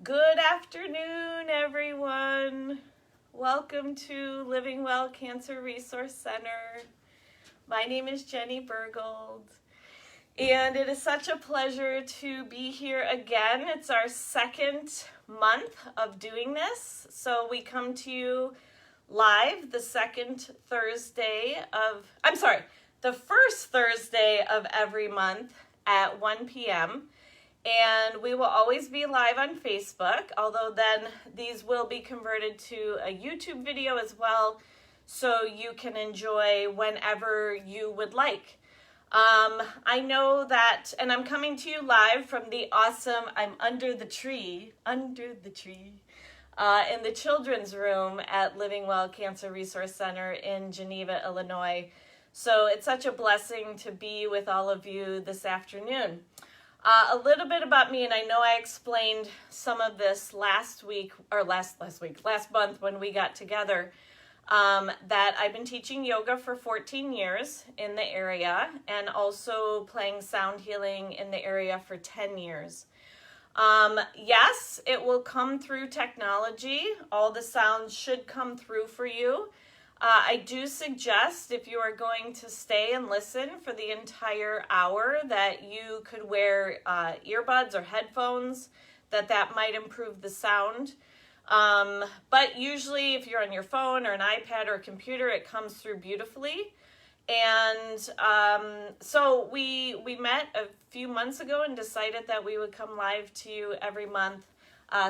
Good afternoon, everyone. Welcome to Living Well Cancer Resource Center. My name is Jenny Bergold, and it is such a pleasure to be here again. It's our second month of doing this, so we come to you live the first Thursday of every month at 1 p.m. And we will always be live on Facebook, although then these will be converted to a YouTube video as well, so you can enjoy whenever you would like. I know that, and I'm coming to you live from the awesome, I'm under the tree, in the children's room at Living Well Cancer Resource Center in Geneva, Illinois. So it's such a blessing to be with all of you this afternoon. A little bit about me, and I know I explained some of this last month when we got together, that I've been teaching yoga for 14 years in the area and also playing sound healing in the area for 10 years. Yes, it will come through technology. All the sounds should come through for you. I do suggest if you are going to stay and listen for the entire hour that you could wear earbuds or headphones, that might improve the sound. But usually if you're on your phone or an iPad or a computer, it comes through beautifully. And so we met a few months ago and decided that we would come live to you every month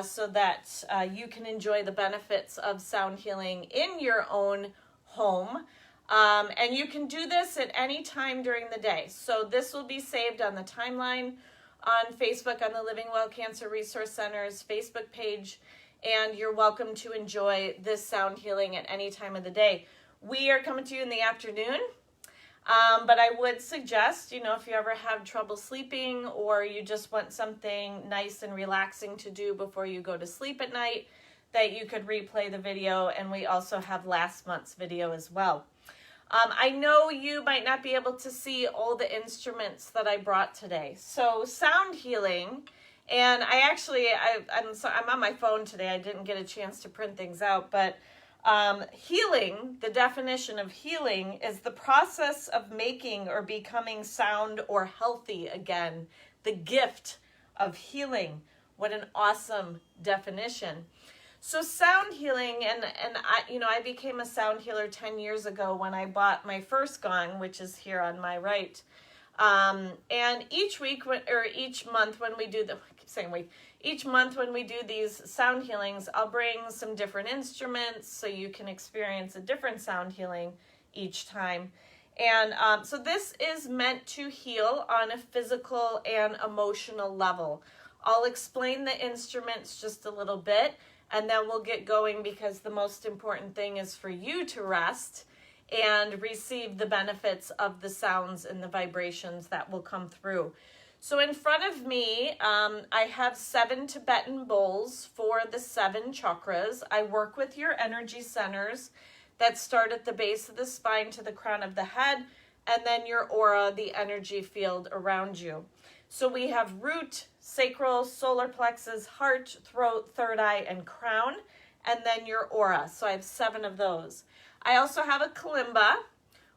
so that you can enjoy the benefits of sound healing in your own home. And you can do this at any time during the day. So this will be saved on the timeline on Facebook, on the Living Well Cancer Resource Center's Facebook page, and you're welcome to enjoy this sound healing at any time of the day. We are coming to you in the afternoon, but I would suggest, if you ever have trouble sleeping or you just want something nice and relaxing to do before you go to sleep at night, that you could replay the video, and we also have last month's video as well. I know you might not be able to see all the instruments that I brought today. So sound healing, and I'm on my phone today. I didn't get a chance to print things out, but healing, the definition of healing is the process of making or becoming sound or healthy again. The gift of healing. What an awesome definition. So sound healing, and I became a sound healer 10 years ago when I bought my first gong, which is here on my right. And each month when we do these sound healings, I'll bring some different instruments so you can experience a different sound healing each time. And so this is meant to heal on a physical and emotional level. I'll explain the instruments just a little bit, and then we'll get going, because the most important thing is for you to rest and receive the benefits of the sounds and the vibrations that will come through. So in front of me, I have 7 Tibetan bowls for the 7 chakras. I work with your energy centers that start at the base of the spine to the crown of the head, and then your aura, the energy field around you. So we have root, sacral, solar plexus, heart, throat, third eye, and crown, and then your aura. So I have 7 of those. I also have a kalimba,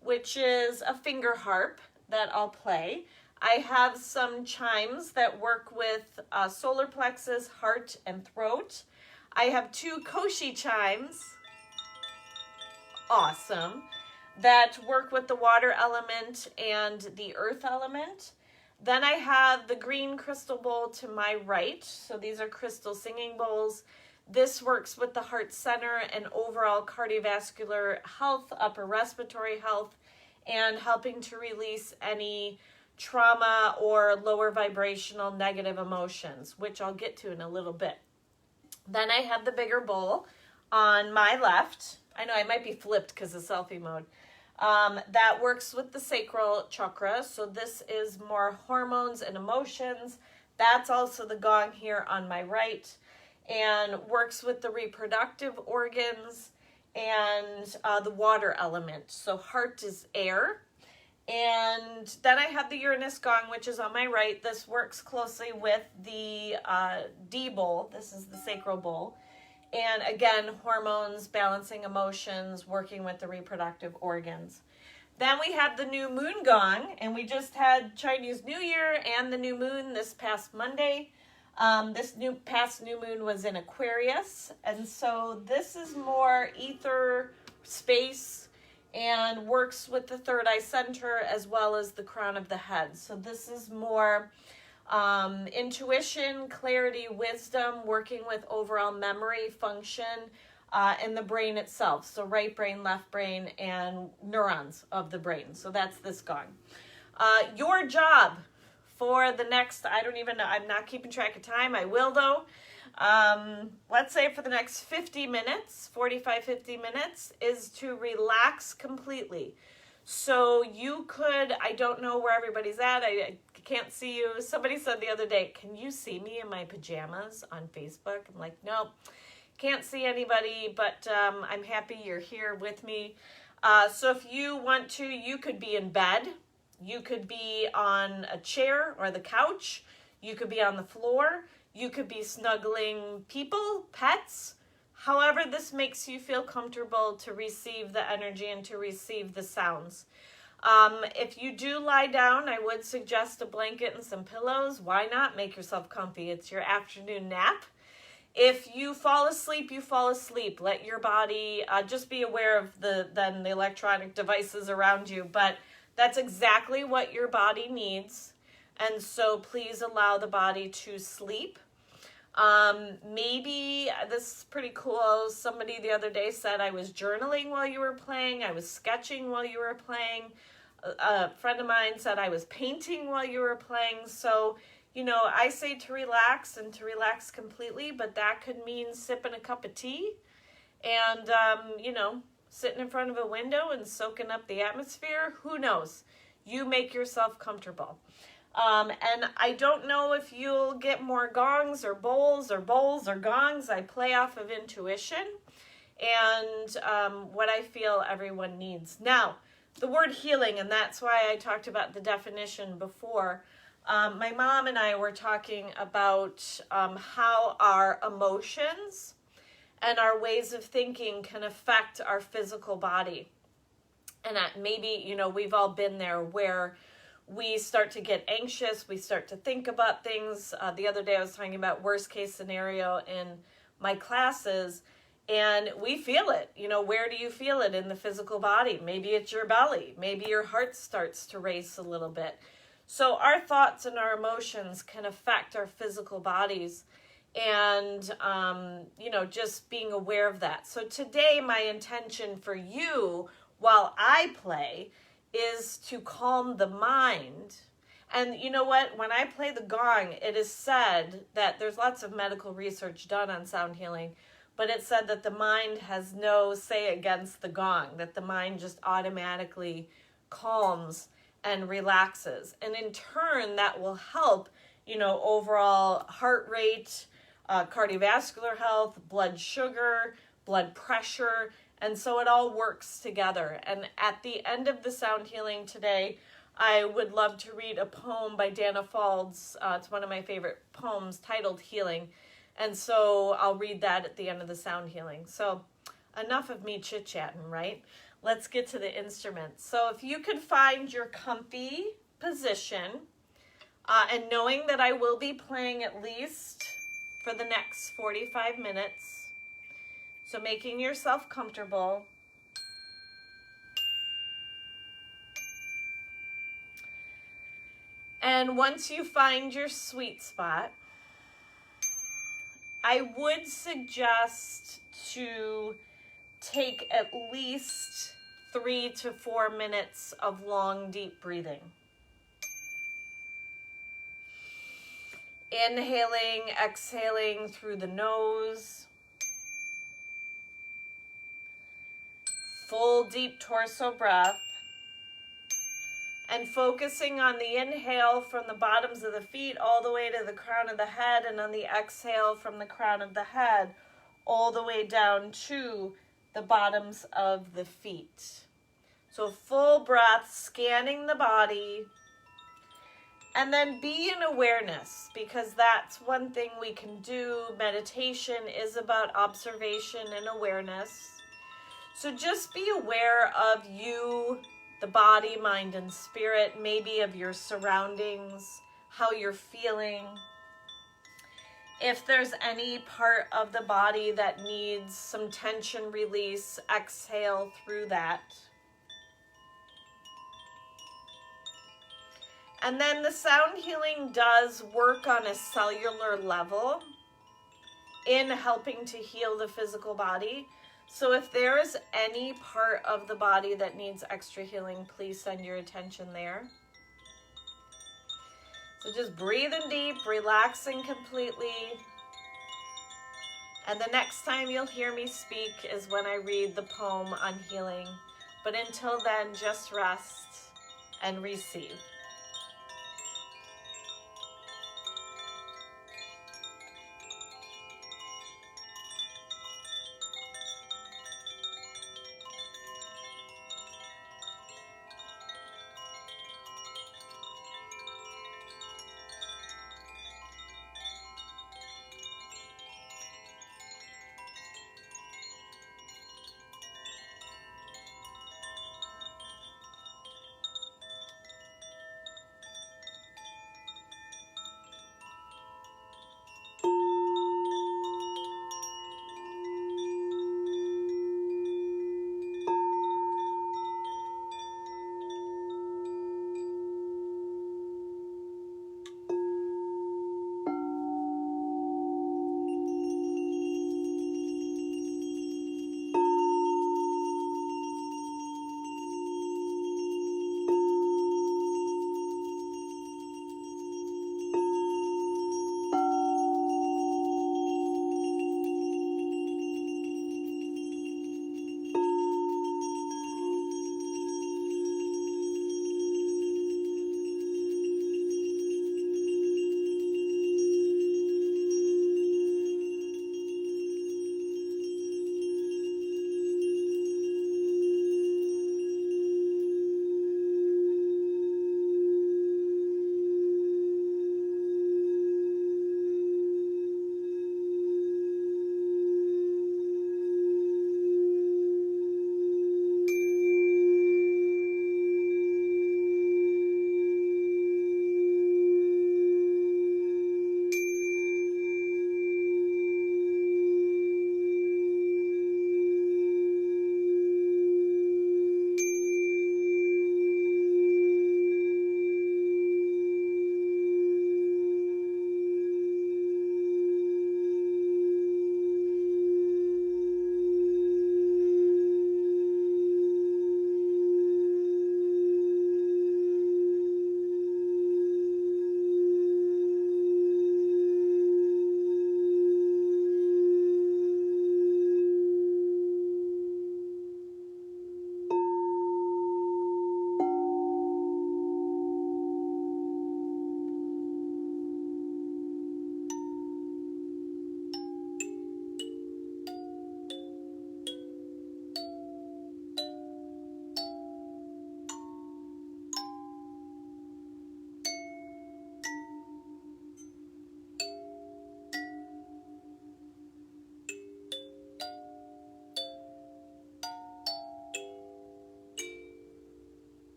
which is a finger harp that I'll play. I have some chimes that work with solar plexus, heart, and throat. I have 2 koshi chimes, awesome, that work with the water element and the earth element. Then I have the green crystal bowl to my right. So these are crystal singing bowls. This works with the heart center and overall cardiovascular health, upper respiratory health, and helping to release any trauma or lower vibrational negative emotions, which I'll get to in a little bit. Then I have the bigger bowl on my left. I know I might be flipped because of selfie mode. That works with the sacral chakra. So this is more hormones and emotions. That's also the gong here on my right, and works with the reproductive organs and the water element. So heart is air, And then I have the Uranus Gong, which is on my right. This works closely with the D bowl. This is the sacral bowl. And again, hormones, balancing emotions, working with the reproductive organs. Then we have the new Moon Gong, and we just had Chinese New Year and the new moon this past Monday. This past new moon was in Aquarius, and so this is more ether, space, and works with the third eye center as well as the crown of the head. So this is more intuition, clarity, wisdom, working with overall memory function in the brain itself. So right brain, left brain, and neurons of the brain. So that's this gong. Your job for the next, I don't even know, I'm not keeping track of time. I will though. Let's say for the next 50 minutes, 45, 50 minutes, is to relax completely. So you could, I don't know where everybody's at. I can't see you. Somebody said the other day, can you see me in my pajamas on Facebook? I'm like, nope, can't see anybody, but I'm happy you're here with me. So if you want to, you could be in bed. You could be on a chair or the couch. You could be on the floor. You could be snuggling people, pets, however this makes you feel comfortable to receive the energy and to receive the sounds. If you do lie down, I would suggest a blanket and some pillows. Why not? Make yourself comfy. It's your afternoon nap. If you fall asleep, you fall asleep. Let your body, just be aware of the electronic devices around you, but that's exactly what your body needs. And so please allow the body to sleep. Maybe this is pretty cool. Somebody the other day said I was journaling while you were playing. I was sketching while you were playing. A friend of mine said I was painting while you were playing. So, you know, I say to relax and to relax completely, but that could mean sipping a cup of tea and, you know, sitting in front of a window and soaking up the atmosphere. Who knows? You make yourself comfortable. And I don't know if you'll get more gongs or bowls or gongs. I play off of intuition and what I feel everyone needs. Now, the word healing, and that's why I talked about the definition before. My mom and I were talking about how our emotions and our ways of thinking can affect our physical body. And that maybe, you know, we've all been there where we start to get anxious, we start to think about things. The other day I was talking about worst case scenario in my classes, and we feel it. You know, where do you feel it in the physical body? Maybe it's your belly. Maybe your heart starts to race a little bit. So our thoughts and our emotions can affect our physical bodies, and, you know, just being aware of that. So today my intention for you while I play is to calm the mind. And you know what? When I play the gong, it is said that there's lots of medical research done on sound healing, but it's said that the mind has no say against the gong, that the mind just automatically calms and relaxes. And in turn, that will help, you know, overall heart rate, cardiovascular health, blood sugar, blood pressure. And so it all works together. And at the end of the sound healing today, I would love to read a poem by Dana Faulds. It's one of my favorite poems titled Healing. And so I'll read that at the end of the sound healing. So enough of me chit-chatting, right? Let's get to the instruments. So if you could find your comfy position, and knowing that I will be playing at least for the next 45 minutes, so making yourself comfortable. And once you find your sweet spot, I would suggest to take at least 3 to 4 minutes of long, deep breathing. Inhaling, exhaling through the nose. Full deep torso breath, and focusing on the inhale from the bottoms of the feet all the way to the crown of the head, and on the exhale from the crown of the head all the way down to the bottoms of the feet. So full breath, scanning the body. And then be in awareness, because that's one thing we can do. Meditation is about observation and awareness. So just be aware of you, the body, mind, and spirit, maybe of your surroundings, how you're feeling. If there's any part of the body that needs some tension release, exhale through that. And then the sound healing does work on a cellular level in helping to heal the physical body. So if there is any part of the body that needs extra healing, please send your attention there. So just breathing deep, relaxing completely. And the next time you'll hear me speak is when I read the poem on healing. But until then, just rest and receive.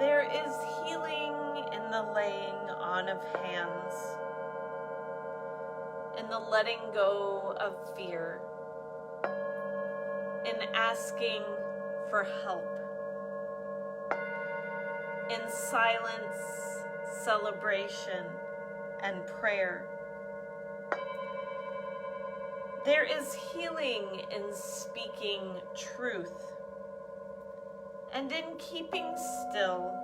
There is healing in the laying on of hands, in the letting go of fear, in asking for help, in silence, celebration, and prayer. There is healing in speaking truth and in keeping still,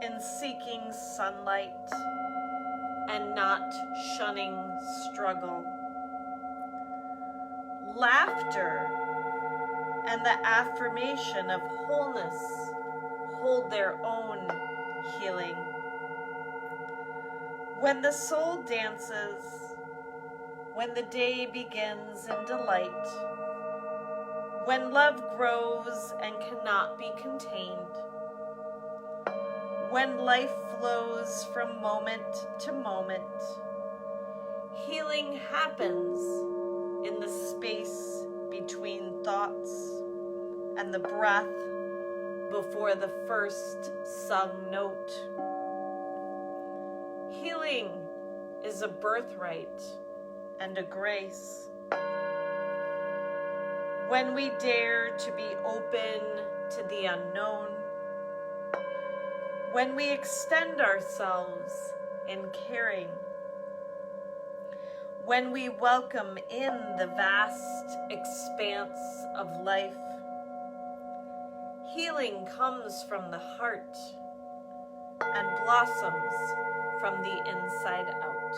in seeking sunlight and not shunning struggle. Laughter and the affirmation of wholeness hold their own healing. When the soul dances, when the day begins in delight, when love grows and cannot be contained, when life flows from moment to moment, healing happens in the space between thoughts and the breath before the first sung note. Healing is a birthright and a grace. When we dare to be open to the unknown, when we extend ourselves in caring, when we welcome in the vast expanse of life, healing comes from the heart and blossoms from the inside out.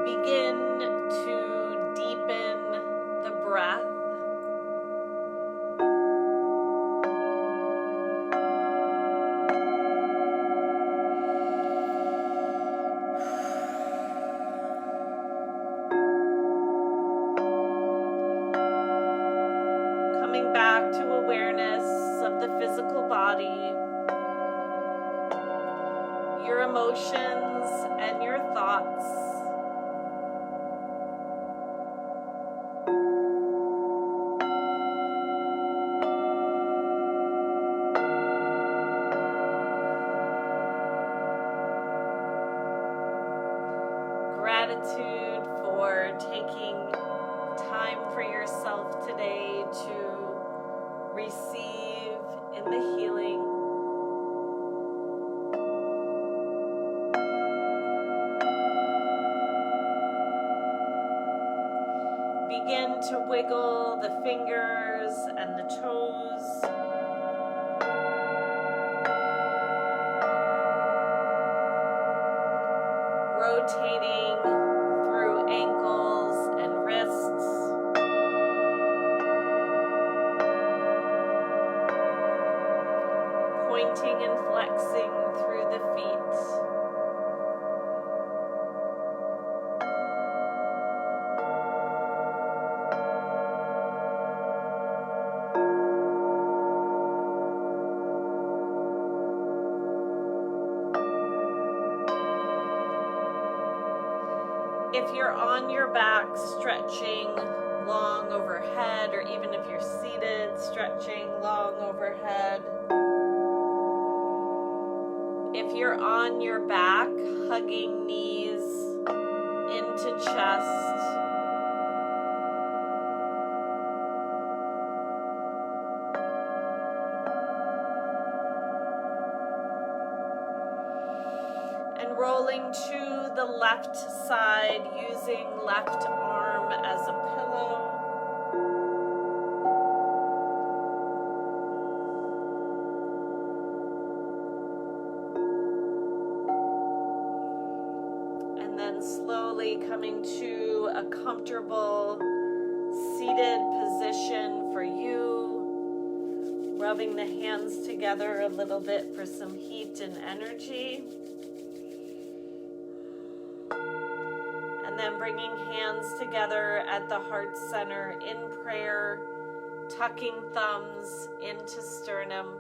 Begin to deepen the breath. Coming back to awareness of the physical body, your emotions and your thoughts. Gratitude for taking time for yourself today to receive in the healing. Begin to wiggle the fingers and the toes. Rotating through ankles and wrists. Pointing and flexing through the feet. If you're on your back, stretching long overhead, or even if you're seated, stretching long overhead. If you're on your back, hugging knees into chest. And rolling to the left side, using left arm as a pillow. And then slowly coming to a comfortable seated position for you. Rubbing the hands together a little bit for some heat and energy. then bringing hands together at the heart center in prayer, tucking thumbs into sternum.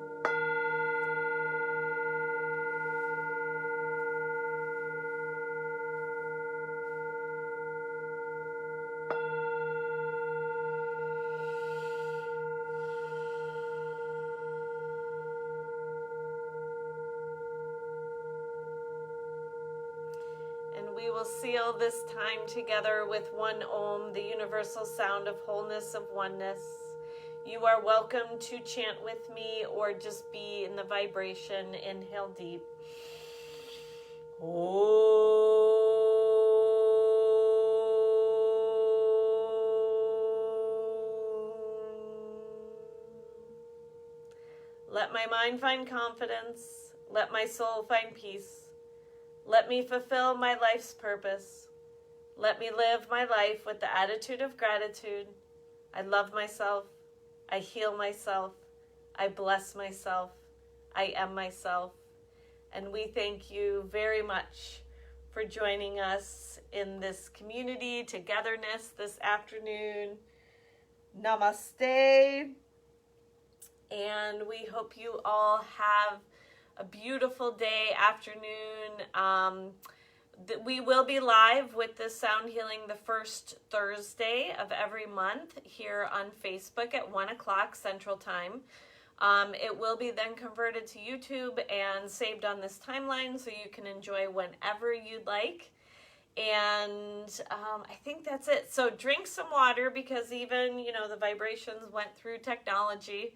We will seal this time together with one Om, the universal sound of wholeness, of oneness. You are welcome to chant with me or just be in the vibration. Inhale deep. Om. Let my mind find confidence. Let my soul find peace. Let me fulfill my life's purpose. Let me live my life with the attitude of gratitude. I love myself. I heal myself. I bless myself. I am myself. And we thank you very much for joining us in this community togetherness this afternoon. Namaste. And we hope you all have a beautiful day, afternoon. We will be live with the sound healing the first Thursday of every month here on Facebook at 1 o'clock Central Time. It will be then converted to YouTube and saved on this timeline so you can enjoy whenever you'd like. And I think that's it. So drink some water, because even, the vibrations went through technology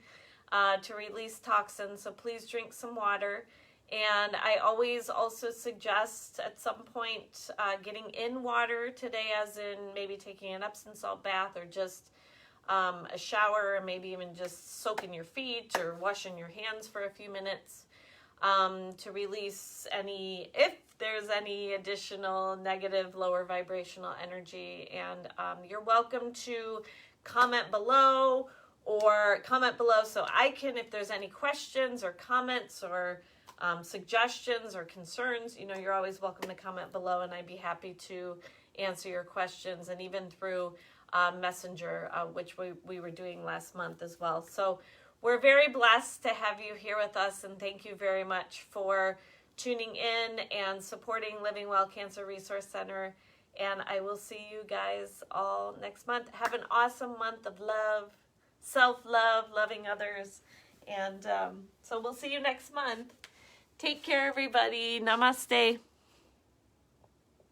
to release toxins, so please drink some water. And I always also suggest at some point getting in water today, as in maybe taking an Epsom salt bath or just a shower, or maybe even just soaking your feet or washing your hands for a few minutes to release if there's any additional negative, lower vibrational energy. And you're welcome to comment below so I can, if there's any questions or comments or suggestions or concerns, you're always welcome to comment below, and I'd be happy to answer your questions, and even through Messenger, which we were doing last month as well. So we're very blessed to have you here with us, and thank you very much for tuning in and supporting Living Well Cancer Resource Center. And I will see you guys all next month. Have an awesome month of love, self-love, loving others. And so we'll see you next month. Take care, everybody. Namaste.